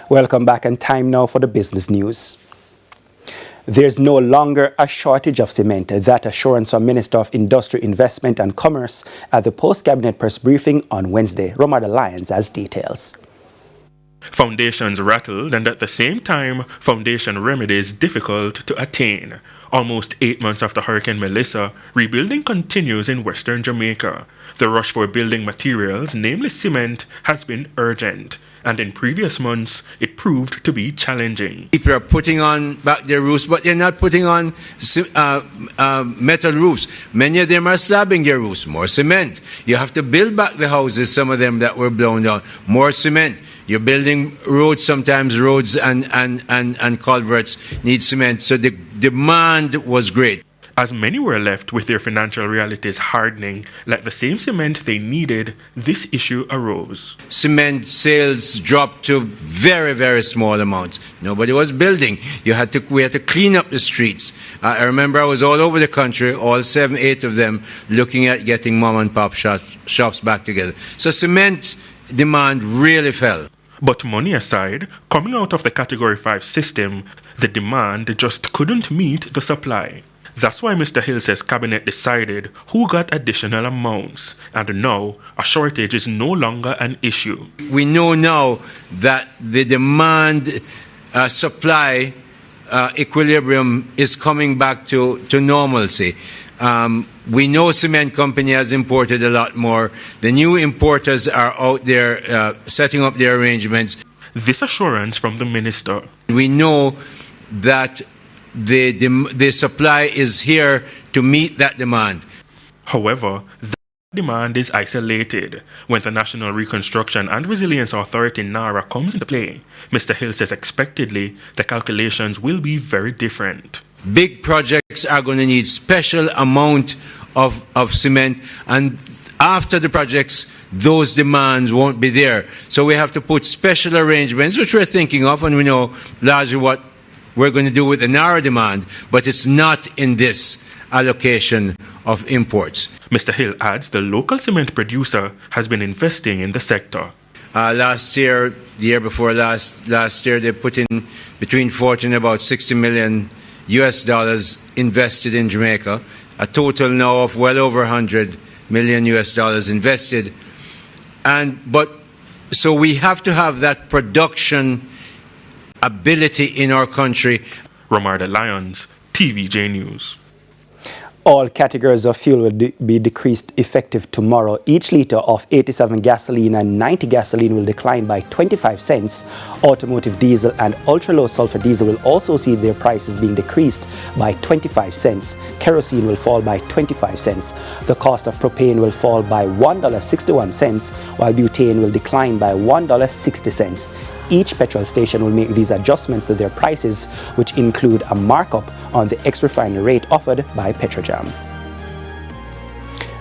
Welcome back, and time now for the business news. There's no longer a shortage of cement. That assurance from Minister of Industry, Investment and Commerce at the post-cabinet press briefing on Wednesday. Romada Lyons has details. Foundations rattled, and at the same time, foundation remedies difficult to attain. Almost 8 months after Hurricane Melissa, rebuilding continues in western Jamaica. The rush for building materials, namely cement, has been urgent, and in previous months, it proved to be challenging. People are putting on back their roofs, but they're not putting on metal roofs. Many of them are slabbing their roofs. More cement. You have to build back the houses, some of them that were blown down. More cement. You're building roads, sometimes roads and culverts need cement. So the demand was great. As many were left with their financial realities hardening, like the same cement they needed, this issue arose. Cement sales dropped to very, very small amounts. Nobody was building. We had to clean up the streets. I remember I was all over the country, all 7, 8 of them, looking at getting mom and pop shops back together. So cement demand really fell. But money aside, coming out of the Category 5 system, the demand just couldn't meet the supply. That's why Mr. Hill says Cabinet decided who got additional amounts, and now a shortage is no longer an issue. We know now that the demand supply equilibrium is coming back to normalcy. We know cement company has imported a lot more. The new importers are out there setting up their arrangements. This assurance from the minister. We know that the supply is here to meet that demand. However, that demand is isolated. When the National Reconstruction and Resilience Authority NARA comes into play, Mr. Hill says expectedly the calculations will be very different. Big projects are going to need special amount of cement, and after the projects, those demands won't be there. So we have to put special arrangements, which we're thinking of, and we know largely what we're going to do with the NARA demand, but it's not in this allocation of imports. Mr. Hill adds the local cement producer has been investing in the sector. Last year, the year before last year, they put in between 40 and about $60 million invested in Jamaica, a total now of well over $100 million invested. So we have to have that production ability in our country. Romada Lyons, TVJ News. All categories of fuel will be decreased effective tomorrow. Each litre of 87 gasoline and 90 gasoline will decline by 25 cents. Automotive diesel and ultra-low sulphur diesel will also see their prices being decreased by 25 cents. Kerosene will fall by 25 cents. The cost of propane will fall by $1.61, while butane will decline by $1.60. Each petrol station will make these adjustments to their prices, which include a markup on the ex-refinery rate offered by Petrojam.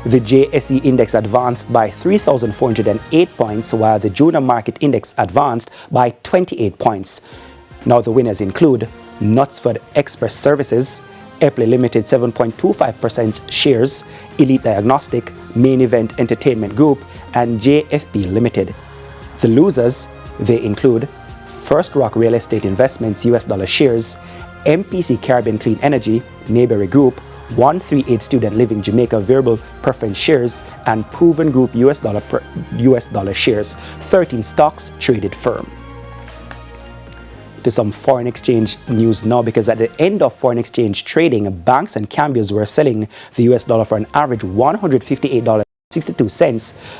The JSE index advanced by 3,408 points, while the Junior Market Index advanced by 28 points. Now the winners include Knutsford Express Services, Epley Limited 7.25% shares, Elite Diagnostic, Main Event Entertainment Group, and JFP Limited. The losers, they include First Rock Real Estate Investments US dollar shares, MPC Caribbean Clean Energy, Mayberry Group, 138 Student Living Jamaica Variable Preference shares, and Proven Group US dollar shares. 13 stocks traded firm. To some foreign exchange news now, because at the end of foreign exchange trading, banks and cambios were selling the US dollar for an average $158.62.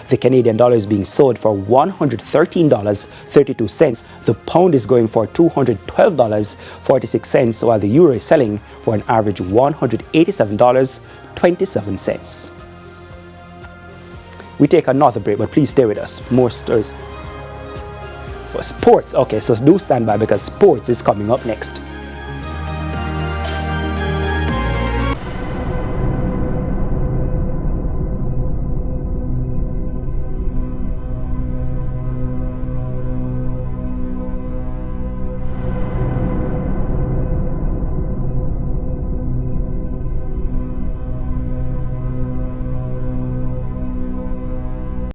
The Canadian dollar is being sold for $113.32. The pound is going for $212.46, while the euro is selling for an average $187.27. We take another break, but please stay with us. More stories. For sports, okay, so do stand by because sports is coming up next.